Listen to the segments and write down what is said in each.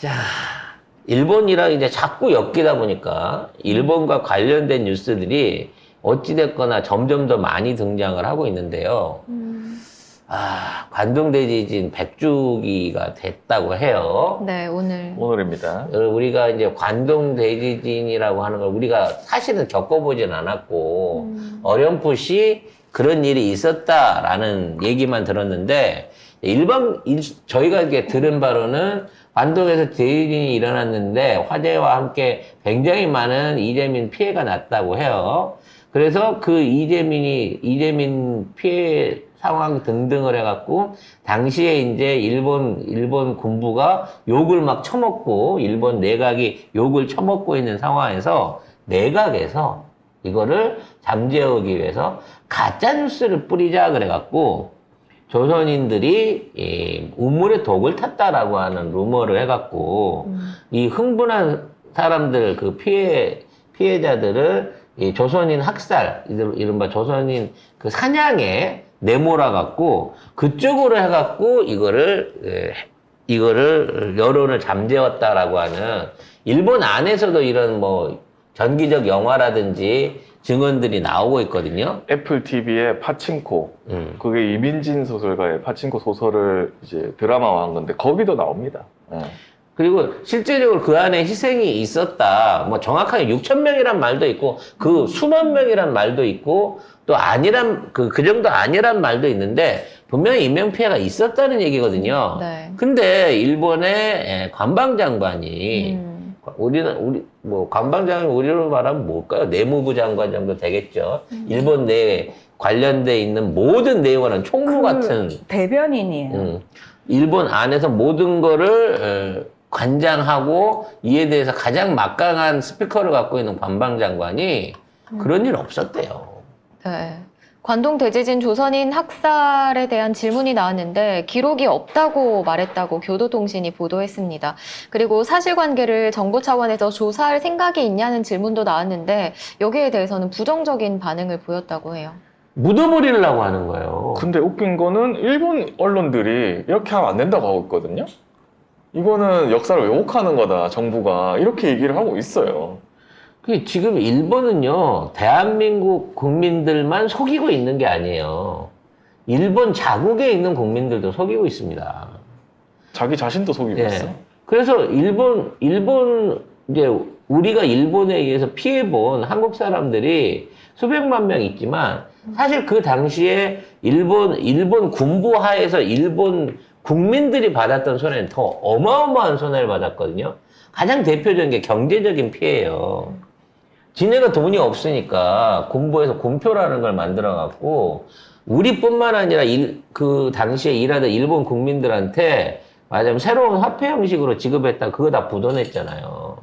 자, 일본이랑 이제 자꾸 엮이다 보니까 일본과 관련된 뉴스들이 어찌됐거나 점점 더 많이 등장을 하고 있는데요. 관동 대지진 100주기가 됐다고 해요. 네, 오늘입니다. 우리가 이제 관동 대지진이라고 하는 걸 우리가 사실은 겪어보진 않았고, 어렴풋이 그런 일이 있었다라는 얘기만 들었는데, 저희가 이렇게 들은 바로는 관동에서 대지진이 일어났는데 화재와 함께 굉장히 많은 이재민 피해가 났다고 해요. 그래서 그 이재민 피해 상황 등등을 해갖고 당시에 이제 일본 군부가 욕을 막 처먹고 일본 내각이 욕을 처먹고 있는 상황에서 내각에서 이거를 잠재우기 위해서 가짜 뉴스를 뿌리자 그래갖고 조선인들이 우물에 독을 탔다라고 하는 루머를 해갖고 이 흥분한 사람들 그 피해자들을 이 조선인 학살 이른바 조선인 그 사냥에 내몰아 갖고 그쪽으로 해갖고 이거를 여론을 잠재웠다라고 하는 일본 안에서도 이런 뭐 전기적 영화라든지 증언들이 나오고 있거든요. 애플 TV의 파친코, 그게 이민진 소설가의 파친코 소설을 이제 드라마화한 건데 거기도 나옵니다. 그리고 실제적으로 그 안에 희생이 있었다. 뭐 정확하게 6,000명이란 말도 있고 그 수만 명이란 말도 있고 또 아니란 그 정도 아니란 말도 있는데 분명히 인명피해가 있었다는 얘기거든요. 네. 근데 일본의 관방장관이 관방장관이 우리로 말하면 뭘까요? 내무부 장관 정도 되겠죠. 일본 내에 관련돼 있는 모든 내용을 총무 같은 대변인이에요. 일본 안에서 모든 거를 관장하고 이에 대해서 가장 막강한 스피커를 갖고 있는 관방장관이 그런 일 없었대요. 네. 관동 대지진 조선인 학살에 대한 질문이 나왔는데 기록이 없다고 말했다고 교도통신이 보도했습니다. 그리고 사실관계를 정부 차원에서 조사할 생각이 있냐는 질문도 나왔는데 여기에 대해서는 부정적인 반응을 보였다고 해요. 묻어버리려고 하는 거예요. 근데 웃긴 거는 일본 언론들이 이렇게 하면 안 된다고 하고 있거든요. 이거는 역사를 왜곡하는 거다, 정부가. 이렇게 얘기를 하고 있어요. 지금 일본은요, 대한민국 국민들만 속이고 있는 게 아니에요. 일본 자국에 있는 국민들도 속이고 있습니다. 자기 자신도 속이고 있어. 그래서 이제 우리가 일본에 의해서 피해본 한국 사람들이 수백만 명 있지만 사실 그 당시에 일본 군부 하에서 일본 국민들이 받았던 손해는 더 어마어마한 손해를 받았거든요. 가장 대표적인 게 경제적인 피해예요. 지네가 돈이 없으니까 군부에서 군표라는 걸 만들어갖고 우리뿐만 아니라 그 당시에 일하던 일본 국민들한테 말하자면 새로운 화폐 형식으로 지급했다. 그거 다 부도냈잖아요.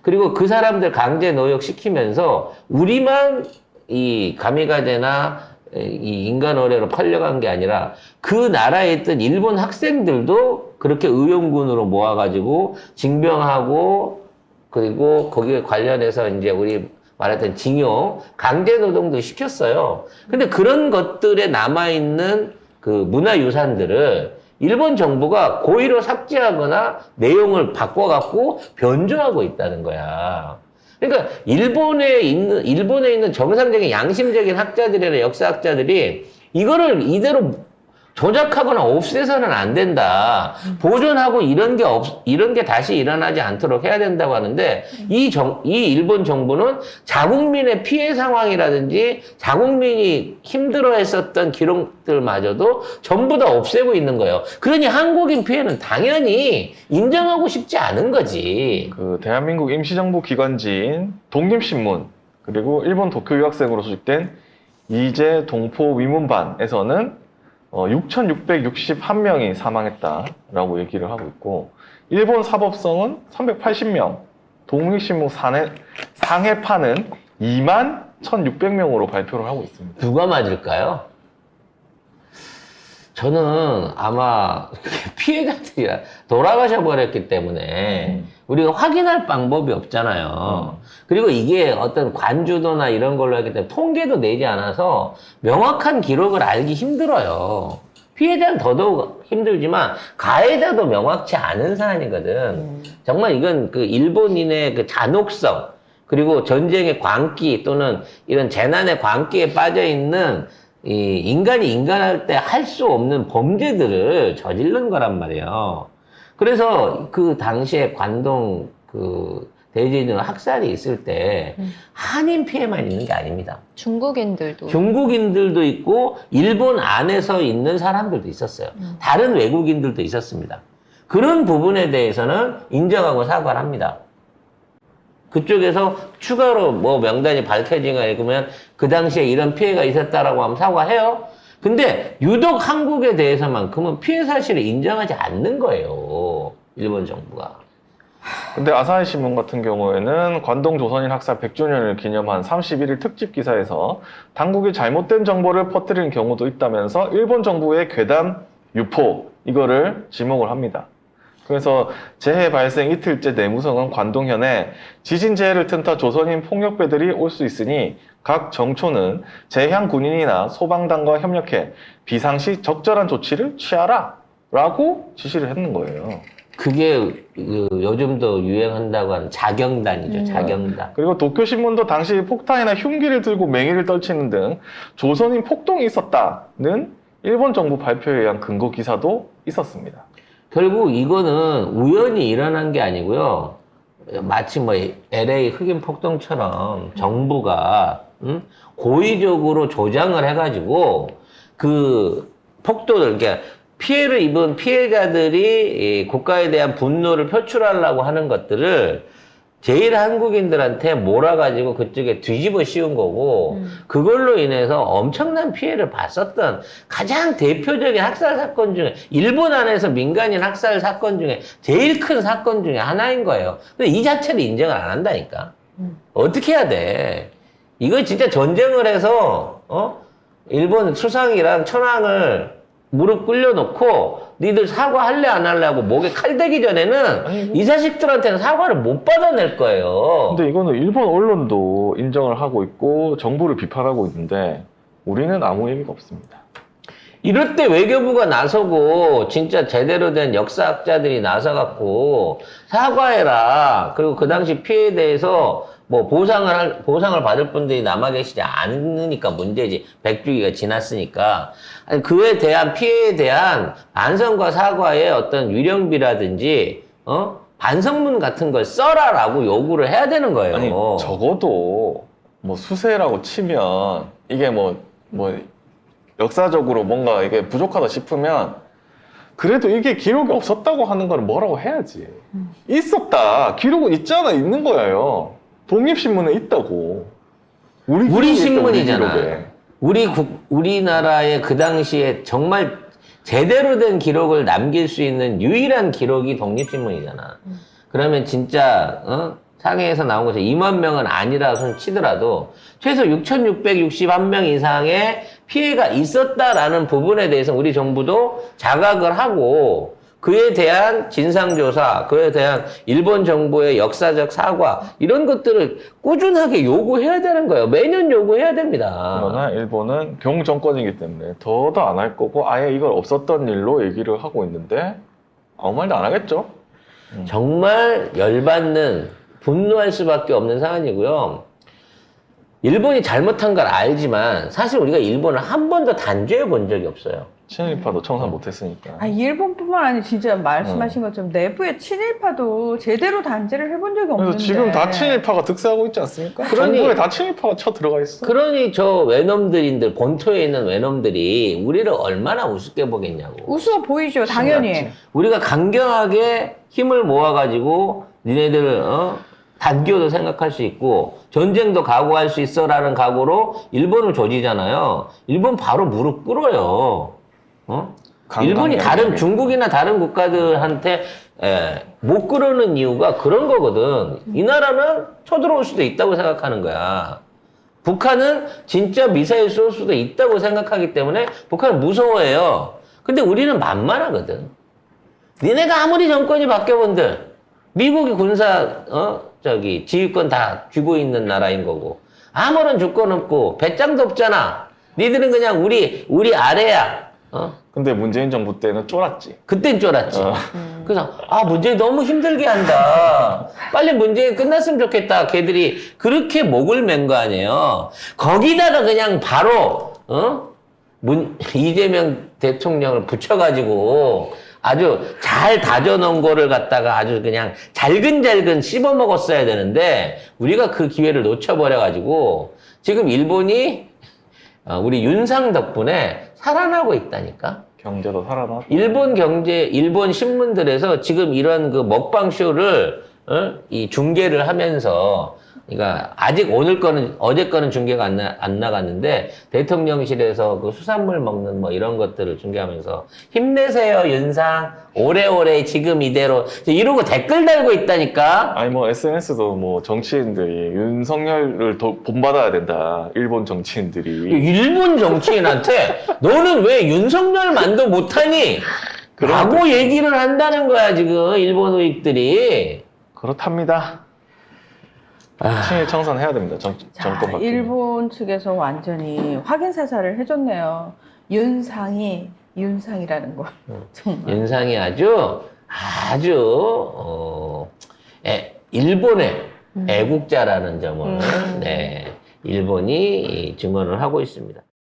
그리고 그 사람들 강제 노역시키면서 우리만 이 가미가제나 이 인간 어뢰로 팔려간 게 아니라 그 나라에 있던 일본 학생들도 그렇게 의용군으로 모아가지고 징병하고 그리고 거기에 관련해서 이제 우리 말했던 징용, 강제 노동도 시켰어요. 근데 그런 것들에 남아있는 그 문화유산들을 일본 정부가 고의로 삭제하거나 내용을 바꿔갖고 변조하고 있다는 거야. 그러니까 일본에 있는 정상적인 양심적인 학자들이나 역사학자들이 이거를 이대로 조작하거나 없애서는 안 된다. 보존하고 이런 게 다시 일어나지 않도록 해야 된다고 하는데, 이 일본 정부는 자국민의 피해 상황이라든지 자국민이 힘들어 했었던 기록들마저도 전부 다 없애고 있는 거예요. 그러니 한국인 피해는 당연히 인정하고 싶지 않은 거지. 그 대한민국 임시정부 기관지인 독립신문, 그리고 일본 도쿄 유학생으로 소집된 이재 동포 위문반에서는 6,661명이 사망했다라고 얘기를 하고 있고, 일본 사법성은 380명, 독립신문 상해파는 21,600명으로 발표를 하고 있습니다. 누가 맞을까요? 저는 아마 피해자들이 돌아가셔 버렸기 때문에 우리가 확인할 방법이 없잖아요. 그리고 이게 어떤 관주도나 이런 걸로 하기 때문에 통계도 내지 않아서 명확한 기록을 알기 힘들어요. 피해자는 더더욱 힘들지만 가해자도 명확치 않은 사안이거든. 정말 이건 그 일본인의 그 잔혹성 그리고 전쟁의 광기 또는 이런 재난의 광기에 빠져 있는 이 인간이 인간할 때 할 수 없는 범죄들을 저지른 거란 말이에요. 그래서 그 당시에 관동 그 대지진 학살이 있을 때 한인 피해만 있는 게 아닙니다. 중국인들도 있고 일본 안에서 있는 사람들도 있었어요. 다른 외국인들도 있었습니다. 그런 부분에 대해서는 인정하고 사과를 합니다. 그쪽에서 추가로 뭐 명단이 밝혀지거나 이러면 그 당시에 이런 피해가 있었다라고 하면 사과해요. 근데 유독 한국에 대해서만큼은 피해 사실을 인정하지 않는 거예요. 일본 정부가. 근데 아사히 신문 같은 경우에는 관동 조선인 학살 100주년을 기념한 31일 특집 기사에서 당국이 잘못된 정보를 퍼뜨린 경우도 있다면서 일본 정부의 괴담, 유포 이거를 지목을 합니다. 그래서 재해 발생 이틀째 내무성은 관동현에 지진 재해를 틈타 조선인 폭력배들이 올 수 있으니 각 정초는 재향 군인이나 소방당과 협력해 비상시 적절한 조치를 취하라 라고 지시를 했는 거예요. 그게 그 요즘도 유행한다고 하는 자경단이죠. 자경단. 그리고 도쿄신문도 당시 폭탄이나 흉기를 들고 맹위를 떨치는 등 조선인 폭동이 있었다는 일본 정부 발표에 의한 근거 기사도 있었습니다. 결국 이거는 우연히 일어난 게 아니고요. 마치 뭐 LA 흑인 폭동처럼 정부가 고의적으로 조장을 해가지고 그 폭도를 그러니까 피해를 입은 피해자들이 국가에 대한 분노를 표출하려고 하는 것들을 제일 한국인들한테 몰아가지고 그쪽에 뒤집어 씌운 거고 그걸로 인해서 엄청난 피해를 봤었던 가장 대표적인 학살 사건 중에 일본 안에서 민간인 학살 사건 중에 제일 큰 사건 중에 하나인 거예요. 근데 이 자체를 인정을 안 한다니까. 어떻게 해야 돼? 이거 진짜 전쟁을 해서 일본 수상이랑 천황을 무릎 꿇려놓고 니들 사과할래 안 할래 하고 목에 칼 대기 전에는 이 자식들한테는 사과를 못 받아낼 거예요. 근데 이거는 일본 언론도 인정을 하고 있고 정부를 비판하고 있는데 우리는 아무 의미가 없습니다. 이럴 때 외교부가 나서고 진짜 제대로 된 역사학자들이 나서갖고 사과해라. 그리고 그 당시 피해에 대해서 뭐 보상을 받을 분들이 남아 계시지 않으니까 문제지. 100주기가 지났으니까. 아니, 그에 대한 피해에 대한 반성과 사과의 어떤 유령비라든지, 반성문 같은 걸 써라라고 요구를 해야 되는 거예요. 아니, 적어도 뭐 수세라고 치면 이게 뭐 역사적으로 뭔가 이게 부족하다 싶으면 그래도 이게 기록이 없었다고 하는 건 뭐라고 해야지. 있었다. 기록은 있잖아. 있는 거예요. 독립신문에 있다고. 우리 신문이잖아. 기록에. 우리나라의 그 당시에 정말 제대로 된 기록을 남길 수 있는 유일한 기록이 독립신문이잖아. 그러면 진짜, 상해에서 나온 것처럼 2만 명은 아니라 손 치더라도 최소 6,661명 이상의 피해가 있었다라는 부분에 대해서 우리 정부도 자각을 하고 그에 대한 진상조사, 그에 대한 일본 정부의 역사적 사과 이런 것들을 꾸준하게 요구해야 되는 거예요. 매년 요구해야 됩니다. 그러나 일본은 병정권이기 때문에 더도 안 할 거고 아예 이걸 없었던 일로 얘기를 하고 있는데 아무 말도 안 하겠죠. 정말 열받는 분노할 수밖에 없는 상황이고요. 일본이 잘못한 걸 알지만 사실 우리가 일본을 한 번도 단죄해 본 적이 없어요. 친일파도 청산 못했으니까. 아, 일본뿐만 아니라 진짜 말씀하신 것처럼 내부의 친일파도 제대로 단죄를 해본 적이 없는데. 그래서 지금 다 친일파가 득세하고 있지 않습니까? 그러니- 정부에 다 친일파가 쳐 들어가 있어. 그러니 저 외놈들인들, 본토에 있는 외놈들이 우리를 얼마나 우습게 보겠냐고. 우스워 보이죠, 당연히. 신났지. 우리가 강경하게 힘을 모아가지고 니네들 단교도 생각할 수 있고 전쟁도 각오할 수 있어라는 각오로 일본을 조지잖아요. 일본 바로 무릎 꿇어요. 일본이 다른 중국이나 다른 국가들한테 못 꿇는 이유가 그런 거거든. 이 나라는 쳐들어올 수도 있다고 생각하는 거야. 북한은 진짜 미사일 쏠 수도 있다고 생각하기 때문에 북한은 무서워해요. 근데 우리는 만만하거든. 니네가 아무리 정권이 바뀌어본들 미국이 군사 지휘권 다 쥐고 있는 나라인 거고 아무런 주권 없고 배짱도 없잖아. 니들은 그냥 우리 아래야. 근데 문재인 정부 때는 쫄았지. 그땐 쫄았지. 어. 그래서 문재인 너무 힘들게 한다. 빨리 문재인 끝났으면 좋겠다. 걔들이 그렇게 목을 맨 거 아니에요. 거기다가 그냥 바로 이재명 대통령을 붙여가지고 아주 잘 다져놓은 거를 갖다가 아주 그냥 잘근잘근 씹어 먹었어야 되는데 우리가 그 기회를 놓쳐버려가지고 지금 일본이 우리 윤상 덕분에 살아나고 있다니까. 경제도 살아나. 일본 신문들에서 지금 이런 그 먹방 쇼를 이 중계를 하면서, 그러니까 아직 어제 거는 중계가 안 나갔는데 대통령실에서 그 수산물 먹는 뭐 이런 것들을 중계하면서 힘내세요 윤상 오래오래 지금 이대로 이러고 댓글 달고 있다니까. 아니 뭐 SNS도 뭐 정치인들이 윤석열을 더 본받아야 된다. 일본 정치인들이. 일본 정치인한테 너는 왜 윤석열만도 못하니? 라고 얘기를 한다는 거야 지금 일본 우익들이. 그렇답니다. 친일 청산해야 됩니다. 정권 바뀌면. 일본 측에서 완전히 확인 사살을 해줬네요. 윤상이라는 거. 정말. 윤상이 아주 일본의 애국자라는 점을 일본이 증언을 하고 있습니다.